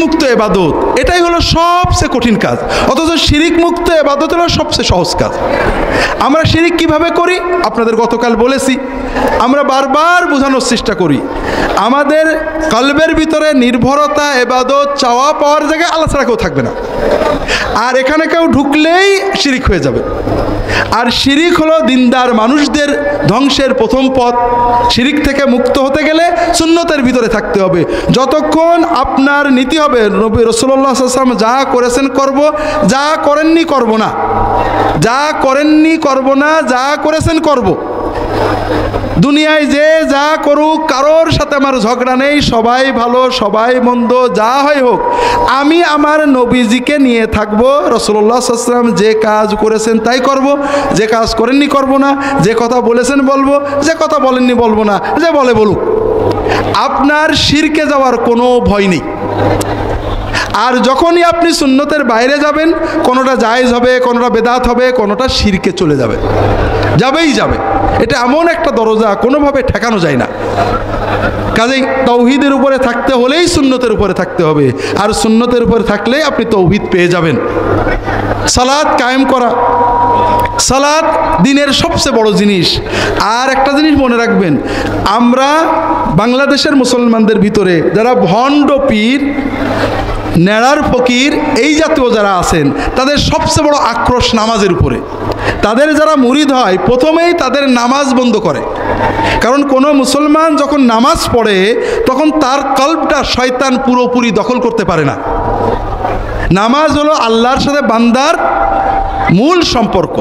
মুক্ত ইবাদত এটাই হলো সবচেয়ে কঠিন কাজ, অথচ শিরিক মুক্ত ইবাদত হলো সবচেয়ে সহজ কাজ। আমরা শিরিক কিভাবে করি আপনাদের গতকাল বলেছি, আমরা বারবার বোঝানোর চেষ্টা করি। আমাদের কলবের ভিতরে নির্ভরতা, ইবাদত, চাওয়া পাওয়ার জায়গায় আল্লাহ ছাড়া কেউ থাকবে না, আর এখানে কেউ ঢুকলেই শিরিক হয়ে যাবে। আর শিরিক হলো দিনদার মানুষদের ধ্বংসের প্রথম পথ। শিরিক থেকে মুক্ত হতে গেলে সুন্নতের ভিতরে থাকতে হবে। যতক্ষণ আপনার নীতি হবে নবী রাসূলুল্লাহ সাল্লাল্লাহু আলাইহি ওয়াসাল্লাম যা করেছেন করব, যা করেননি করব না, যা করেননি করব না, যা করেছেন করব। দুনিয়ায় যে যা করুক কারোর সাথে আমার ঝগড়া নেই, সবাই ভালো সবাই মন্দ যা হয় হোক, আমি আমার নবীজিকে নিয়ে থাকবো। রাসূলুল্লাহ সাল্লাল্লাহু আলাইহি ওয়াসাল্লাম যে কাজ করেছেন তাই করব, যে কাজ করেননি করব না, যে কথা বলেছেন বলবো, যে কথা বলেননি বলবো না, যে বলে বলুক। আপনার শিরকে যাওয়ার কোনো ভয় নেই। আর যখনই আপনি সুন্নতের বাইরে যাবেন, কোনোটা জায়েজ হবে, কোনোটা বেদাত হবে, কোনোটা শিরকে চলে যাবে, যাবেই যাবে। এটা এমন একটা দরজা কোনোভাবে ঠেকানো যায় না। কাজেই তাওহীদের উপরে থাকতে হলেই সুন্নতের উপরে থাকতে হবে, আর সুন্নতের উপরে থাকলেই আপনি তাওহীদ পেয়ে যাবেন। সালাত কায়েম করা, সালাত দিনের সবচেয়ে বড় জিনিস। আর একটা জিনিস মনে রাখবেন, আমরা বাংলাদেশের মুসলমানদের ভিতরে যারা ভণ্ড পীর, নেড়ার ফকির, এই জাতীয় যারা আছেন, তাদের সবচেয়ে বড় আক্রোশ নামাজের উপরে। তাদের যারা মুরিদ হয় প্রথমেই তাদের নামাজ বন্ধ করে, কারণ কোনো মুসলমান যখন নামাজ পড়ে তখন তার কলবটা শয়তান পুরোপুরি দখল করতে পারে না। নামাজ হলো আল্লাহর সাথে বান্দার মূল সম্পর্ক।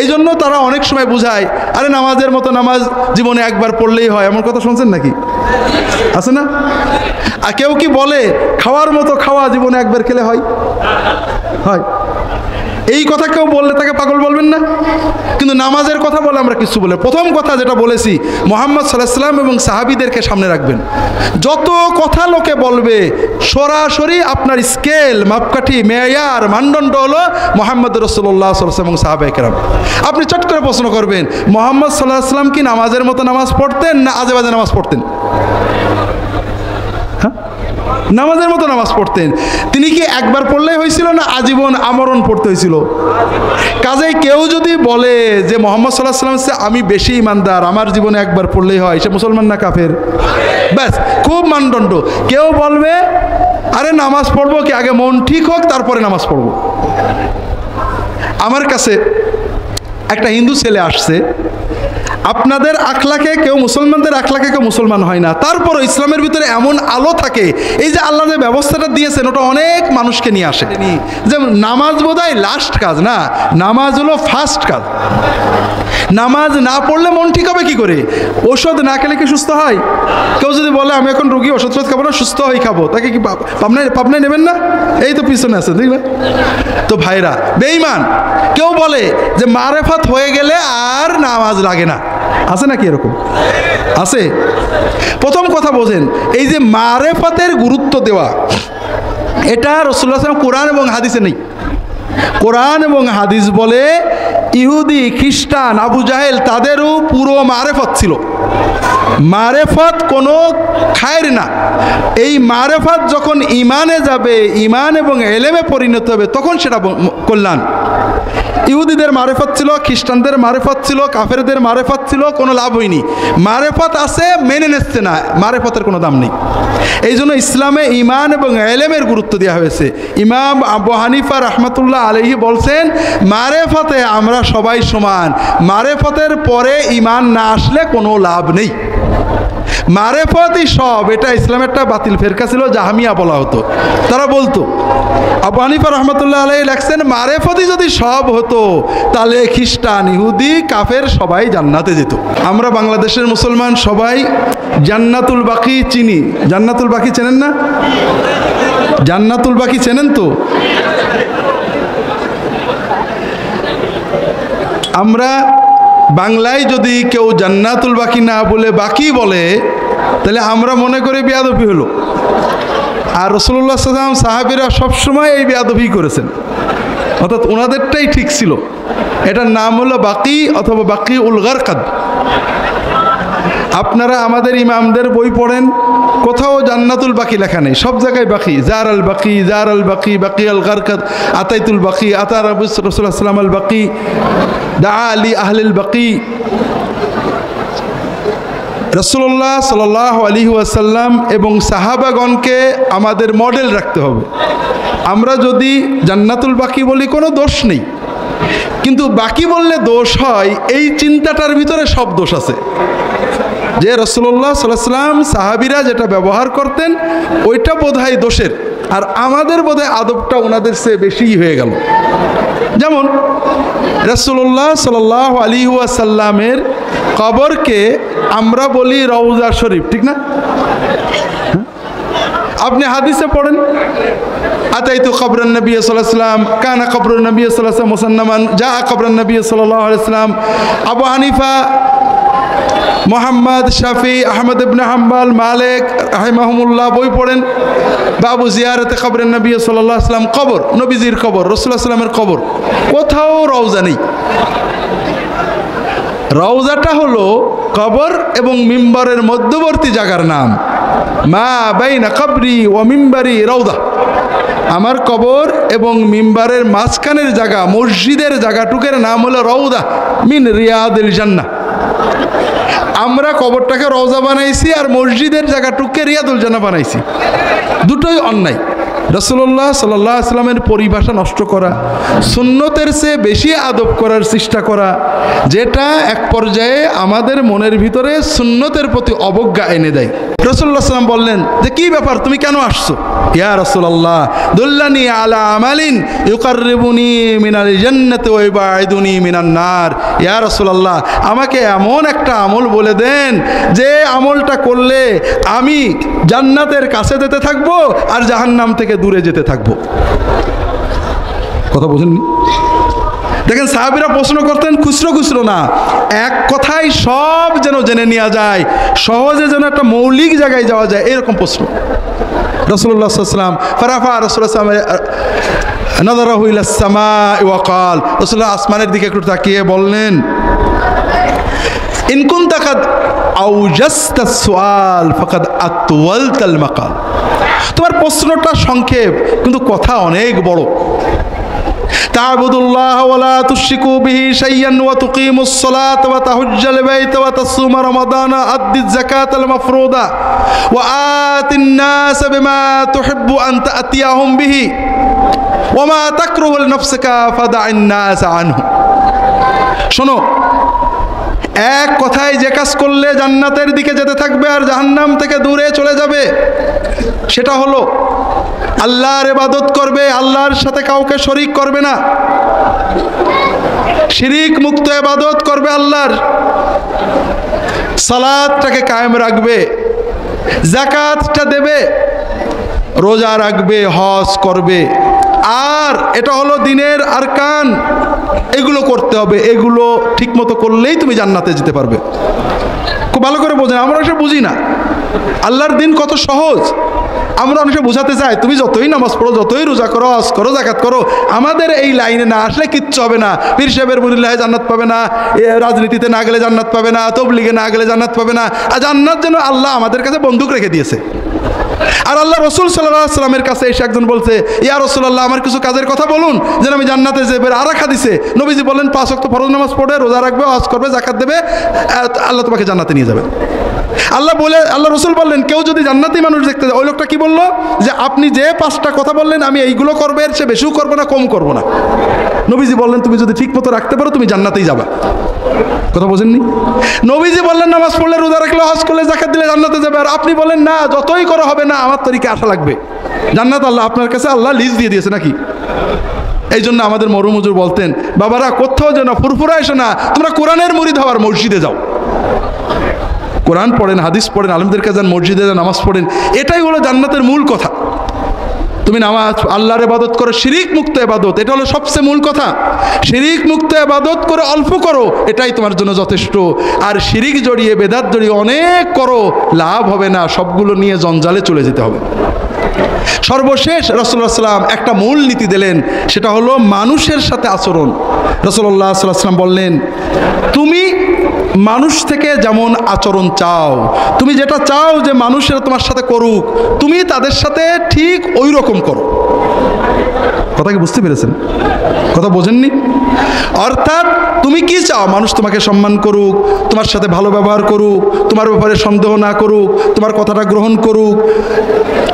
এই জন্য তারা অনেক সময় বুঝায়, আরে নামাজের মতো নামাজ জীবনে একবার পড়লেই হয়। এমন কথা শুনছেন নাকি? আছে না? আর কেউ কি বলে খাওয়ার মতো খাওয়া জীবনে একবার খেলে হয়? হয়। এই কথা কেউ বললে তাকে পাগল বলবেন না? কিন্তু নামাজের কথা বলে আমরা কিছু বলে, প্রথম কথা যেটা বলেছি, মুহাম্মদ সাল্লাল্লাহু আলাইহি ওয়াসাল্লাম এবং সাহাবীদেরকে সামনে রাখবেন। যত কথা লোকে বলবে, সরাসরি আপনার স্কেল, মাপকাঠি, মেয়ার, মানদণ্ড হলো মুহাম্মদ রাসূলুল্লাহ সাল্লাল্লাহু আলাইহি ওয়াসাল্লাম এবং সাহাবায়ে কেরাম। আপনি চট করে প্রশ্ন করবেন, মুহাম্মদ সাল্লাল্লাহু আলাইহি ওয়াসাল্লাম কি নামাজের মতো নামাজ পড়তেন না আজে বাজে নামাজ পড়তেন? নামাজের মতো নামাজ পড়তেন। তিনি কি একবার পড়লেই হয়েছিল না আজীবন আমরণ পড়তে হয়েছিল? কাজেই কেউ যদি বলে যে মুহাম্মদ সাল্লাল্লাহু আলাইহি ওয়াসাল্লাম আমি বেশি ইমানদার, আমার জীবনে একবার পড়লেই হয়, সে মুসলমান না কাফের? ব্যাস, খুব মানদণ্ড। কেউ বলবে আরে নামাজ পড়বো কি, আগে মন ঠিক হোক তারপরে নামাজ পড়বো। আমার কাছে একটা হিন্দু ছেলে আসছে, আপনাদের আখলাকে কেউ, মুসলমানদের আখলাকে কেউ মুসলমান হয় না, তারপরও ইসলামের ভিতরে এমন আলো থাকে। এই যে আল্লাহ যে ব্যবস্থাটা দিয়েছেন ওটা অনেক মানুষকে নিয়ে আসে। যেমন নামাজ বোধহয় লাস্ট কাজ না, নামাজ হলো ফার্স্ট কাজ। নামাজ না পড়লে মন ঠিক হবে কি করে? ওষুধ না খেলে কি সুস্থ হয়? কেউ যদি বলে আমি এখন রোগী, ওষুধ খাবো না, সুস্থ হয়ে খাবো, তাকে কি পাবনায় নেবেন না? এই তো পিছনে আছে, দেখবেন তো ভাইরা বেঈমান। কেউ বলে যে মারেফাত হয়ে গেলে আর নামাজ লাগে না, আছে নাকি এরকম? আছে। প্রথম কথা বোঝেন, এই যে মারেফাতের গুরুত্ব দেওয়া, এটা রাসূলুল্লাহ সাল্লাল্লাহু আলাইহি ওয়াসাল্লাম কোরআন এবং হাদিসে নেই। কোরআন এবং হাদিস বলে ইহুদি, খ্রিস্টান, আবু জাহেল তাদেরও পুরো মারেফত ছিল। মারেফত কোনো খায়ের না। এই মারেফত যখন ইমানে যাবে, ইমান এবং এলেমে পরিণত হবে, তখন সেটা কল্যাণ। ইহুদিদের মারেফত ছিল, খ্রিস্টানদের মারেফত ছিল, কাফেরদের মারেফত ছিল, কোনো লাভ হয়নি। মারেফত আছে, মেনে নিচ্ছে না, মারেফতের কোনো দাম নেই। এই জন্য ইসলামে ইমান এবং এলেমের গুরুত্ব দেওয়া হয়েছে। ইমাম আবু হানিফা রাহমাতুল্লাহ আলাইহি বলছেন, মারেফতে আমরা সবাই সমান, মারেফতের পরে ইমান না আসলে কোনো লাভ নেই। মারেফতই সব। এটা ইসলামের একটা বাতিল ফেরকা ছিল, জাহামিয়া বলা হতো। তারা বলতো, আবু হানিফা রহমতুল্লাহ আলাইহি লেখছেন, মারেফতই যদি সব হতো তাহলে খ্রিস্টান, ইহুদি, কাফের সবাই জান্নাতে যেত। আমরা বাংলাদেশের মুসলমান সবাই জান্নাতুল বাকি চিনি। জান্নাতুল বাকি চেনেন না? জান্নাতুল বাকি চেনেন তো? আমরা বাংলায় যদি কেউ জান্নাতুল বাকি না বলে বাকি বলে, তাহলে আমরা মনে করি বেয়াদবি হলো। আর রাসূলুল্লাহ সাল্লাল্লাহু আলাইহি ওয়াসাল্লাম, সাহাবীরা সবসময় এই বেয়াদবি করেছেন, অর্থাৎ ওনাদেরটাই ঠিক ছিল। এটার নাম হলো বাকি অথবা বাকি উল গারকাদ। আপনারা আমাদের ইমামদের বই পড়েন, কোথাও জান্নাতুল বাকি লেখা নেই, সব জায়গায় বাকি, জার আল বাকি, জার আল বাকি, বাকি আল গারকাত, আতাইতুল বাকি, আতা রাসূলুল্লাহ সাল্লাম আল বাকি, দা আলী আহলিল বাকি। রাসূলুল্লাহ সাল্লাল্লাহু আলাইহি ওয়াসাল্লাম এবং সাহাবাগণকে আমাদের মডেল রাখতে হবে। আমরা যদি জান্নাতুল বাকি বলি কোনো দোষ নেই, কিন্তু বাকি বললে দোষ হয় এই চিন্তাটার ভিতরে সব দোষ আছে, যে রাসূলুল্লাহ সাল্লাল্লাহু আলাইহি ওয়াসাল্লাম সাহাবীরা যেটা ব্যবহার করতেন ওইটা বোধহয় দোষের, আর আমাদের বোধহয় আদবটা ওনাদের চেয়ে বেশিই হয়ে গেল। যেমন রাসূলুল্লাহ সাল্লাল্লাহু আলাইহি ওয়াসাল্লামের কবরকে আমরা বলি রওজা শরীফ, ঠিক না? আপনি হাদিসে পড়েন, আতাইতু কবরান নবী সাল্লাল্লাহু আলাইহি ওয়াসাল্লাম, কানা কবরুন নবী সাল্লাল্লাহু আলাইহি ওয়াসাল্লাম মুসান্নামান, জা কবরান নবী সাল্লাল্লাহু আলাইহি ওয়াসাল্লাম। আবু হানিফা, মোহাম্মদ, শাফি, আহমদ ইবনে হাম্বল, মালিক রাহিমাহুমুল্লাহ বই পড়েন, বাবু জিয়ারতে কবরেন নবী সাল্লাল্লাহু আলাইহি ওয়াসাল্লাম, কবর নবীজির কবর, রাসূলুল্লাহ সাল্লামের কবর, কোথাও রওজা নেই। রওজাটা হলো কবর এবং মিম্বরের মধ্যবর্তী জায়গার নাম। মা বাইনা কবরি ওয়া মিম্বারি রওজা, আমার কবর এবং মিম্বারের মাঝখানের জায়গা, মসজিদের জায়গাটুকের নাম হলো রওজা মিন রিয়াদিল জান্নাহ। আমরা কবরটাকে রওজা বানাইছি আর মসজিদের জায়গাটুককে রিয়াদুল জান্নাহ বানাইছি, দুটোই অন্যায়। রাসূলুল্লাহ সাল্লাল্লাহু আলাইহি ওয়াসাল্লামের পরিভাষা নষ্ট করা, সুন্নতের চেয়ে বেশি আদব করার চেষ্টা করা, যেটা এক পর্যায়ে আমাদের মনের ভিতরে সুন্নতের প্রতি অবজ্ঞা এনে দেয়। রাসূলুল্লাহ সাল্লাম বললেন যে কি ব্যাপার, তুমি কেন আসছো? ইয়া রাসূলুল্লাহ দুল্লানি আলা আমালিন ইউকাররিবুনি মিনাল জান্নাতি ওয়া ইউবাইদুনি মিনান নার। ইয়া রাসূলুল্লাহ আমাকে এমন একটা আমল বলে দেন যে আমলটা করলে আমি জান্নাতের কাছে যেতে থাকবো আর জাহান্নাম থেকে দূরে যেতে থাকবো। কথা বোঝেননি? দেখেন সাহাবীরা প্রশ্ন করতেন খুচরো খুচরো না, এক কথাই সব যেন জেনে নেওয়া যায়, সহজে যেন একটা মৌলিক জায়গায় যাওয়া যায়, এরকম প্রশ্ন। রাসূলুল্লাহ সাল্লাল্লাহু আলাইহি ওয়াসাল্লাম ফারাফা রাসূলুল্লাহ সাল্লাল্লাহু আলাইহি ওয়াসাল্লাম নাযারাহু ইলাস সামাই ওয়া ক্বাল, রাসূলুল্লাহ আসমানের দিকে একটু তাকিয়ে বললেন, ইন কুনতা কাদ আওজাসতাস সুআল ফাকাদ আতওয়ালতাল মাকাল। তোমার প্রশ্নটা সংক্ষেপ কিন্তু কথা অনেক বড়। তা'বুদুল্লাহ ওয়া লা তুশরিকু বিহি শাইয়ান ওয়া তুকিমুস সালাতা ওয়া তাহুজ্জাল বাইতা ওয়া তাসুমা রমাদানা আদ্দিজ যাকাতাল মাফরুদা ওয়া আতিন নাস বিমা তুহিব্বু আন তা'তিয়াহুম বিহি ওয়া মা তাকরুহু লিনাফসিকা ফাদা'in নাস আনহু। শোনো, এক কথায় যে কাজ করলে জান্নাতের দিকে যেতে থাকবে আর জাহান্নাম থেকে দূরে চলে যাবে, সেটা হলো আল্লাহর ইবাদত করবে, আল্লাহর সাথে কাউকে শরীক করবে না, শিরিক মুক্ত ইবাদত করবে আল্লাহর, সালাতটাকে কায়েম রাখবে, যাকাতটা দেবে, রোজা রাখবে, হজ করবে, আর এটা হলো দিনের আরকান, এগুলো করতে হবে। এগুলো ঠিকমতো করলেই তুমি জান্নাতে যেতে পারবে। খুব ভালো করে বোঝেন, আমরা এসব বুঝি না আল্লাহর দিন কত সহজ। আমরা অনেকে বোঝাতে চাই তুমি যতই নামাজ পড়ো, যতই রোজা করো, হজ করো, যাকাত করো, আমাদের এই লাইনে না আসলে কিচ্ছু হবে না। পীর সাহেবের মুরিল্লাহে জান্নাত পাবে না, রাজনীতিতে না গেলে জান্নাত পাবে না, তবলিগে না গেলে জান্নাত পাবে না। আর জান্নাত যেন আল্লাহ আমাদের কাছে বন্দুক রেখে দিয়েছে। আর আল্লাহ রসুল সাল্লাল্লাহু আলাইহি ওয়াসাল্লামের কাছে এসে একজন বলছে, ইয়া রাসূলুল্লাহ আমার কিছু কাজের কথা বলুন যেন আমি জান্নাতে যাই। আর এক হাদিসে নবীজি বলেন 5 ওয়াক্ত ফরজ নামাজ পড়ে, রোজা রাখবে, হজ করবে, যাকাত দেবে, আল্লাহ তোমাকে জান্নাতে নিয়ে যাবে। আল্লাহ রসুল বললেন কেউ যদি জান্নাতি মানুষ দেখতে যায়, ওই লোকটা কি বললো যে আপনি যে 5টা কথা বললেন আমি এইগুলো করবো, এর সে বেশিও করবো না, কম করবো না। নবীজি বললেন তুমি যদি ঠিক মতো রাখতে পারো তুমি জান্নাতেই যাবা। কথা বোঝেননি? নবীজি বললেন নামাজ পড়লে, রোজা রাখলে, হজ করলে, যাকাত দিলে জান্নাতে যাবে, আর আপনি বলেন না যতই করা হবে না, আমার তরিকে আসা লাগবে। জান্নাত আল্লাহ আপনার কাছে আল্লাহ লিজ দিয়ে দিয়েছে নাকি? এই জন্য আমাদের মরুমজুর বলতেন, বাবারা কোথাও যেন ফুরফুরা এসো না, তোমরা কোরআনের মুরিদ হওয়ার মসজিদে যাও, কোরআন পড়েন, হাদিস পড়েন, আলেমদের কাছে যান, মসজিদে যান, নামাজ পড়েন। এটাই হলো জান্নাতের মূল কথা। তুমি নামাজ আল্লাহর ইবাদত করো, শিরিক মুক্ত ইবাদত, এটা হলো সবচেয়ে মূল কথা। শিরিক মুক্ত ইবাদত করে অল্প করো, এটাই তোমার জন্য যথেষ্ট। আর শিরিক জড়িয়ে, বেদাত জড়িয়ে অনেক করো, লাভ হবে না, সবগুলো নিয়ে জঞ্জালে চলে যেতে হবে। সর্বশেষ রাসূলুল্লাহ সাল্লাল্লাহু আলাইহি ওয়াসাল্লাম একটা মূল নীতি দিলেন, সেটা হলো মানুষের সাথে আচরণ। রাসূলুল্লাহ সাল্লাল্লাহু আলাইহি ওয়াসাল্লাম বললেন, তুমি মানুষ থেকে যেমন আচরণ চাও, তুমি যেটা চাও যে মানুষেরা তোমার সাথে করুক, তুমি তাদের সাথে ঠিক ওই রকম করো। কথা কি বুঝতে পেরেছেন? কথা বোঝেননি? অর্থাৎ তুমি কি চাও? মানুষ তোমাকে সম্মান করুক, তোমার সাথে ভালো ব্যবহার করুক, তোমার ব্যাপারে সন্দেহ না করুক, তোমার কথাটা গ্রহণ করুক।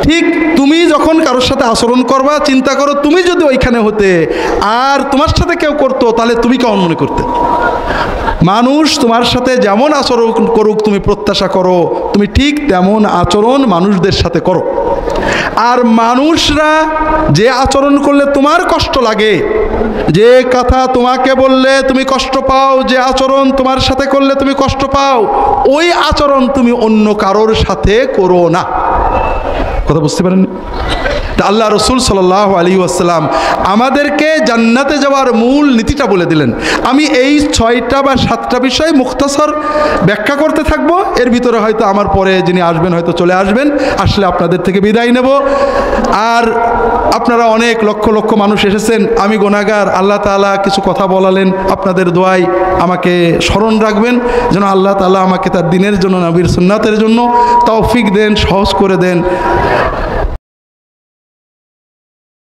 ঠিক তুমি যখন কারোর সাথে আচরণ করবা, চিন্তা করো তুমি যদি ওইখানে হতে আর তোমার সাথে কেউ করতো, তাহলে তুমি কেমন মনে করতে? মানুষ তোমার সাথে যেমন আচরণ করুক তুমি প্রত্যাশা করো, তুমি ঠিক তেমন আচরণ মানুষদের সাথে করো। আর মানুষরা যে আচরণ করলে তোমার কষ্ট লাগে, যে কথা তোমাকে বললে তুমি কষ্ট পাও, যে আচরণ তোমার সাথে করলে তুমি কষ্ট পাও, ওই আচরণ তুমি অন্য কারোর সাথে করো না। কথা বুঝতে পারেন? আল্লাহ রসুল সাল্লাল্লাহু আলাইহি ওয়াসাল্লাম আমাদেরকে জান্নাতে যাওয়ার মূল নীতিটা বলে দিলেন। আমি এই 6টা বা 7টা বিষয় মুখতাসর ব্যাখ্যা করতে থাকবো। এর ভিতরে হয়তো আমার পরে যিনি আসবেন হয়তো চলে আসবেন, আসলে আপনাদের থেকে বিদায় নেব। আর আপনারা অনেক লক্ষ লক্ষ মানুষ এসেছেন, আমি গুনাহগার, আল্লাহ তাআলা কিছু কথা বলালেন, আপনাদের দোয়ায় আমাকে স্মরণ রাখবেন যেন আল্লাহ তাআলা আমাকে তার দ্বীনের জন্য, নবীর সুন্নাতের জন্য তৌফিক দেন, সহজ করে দেন।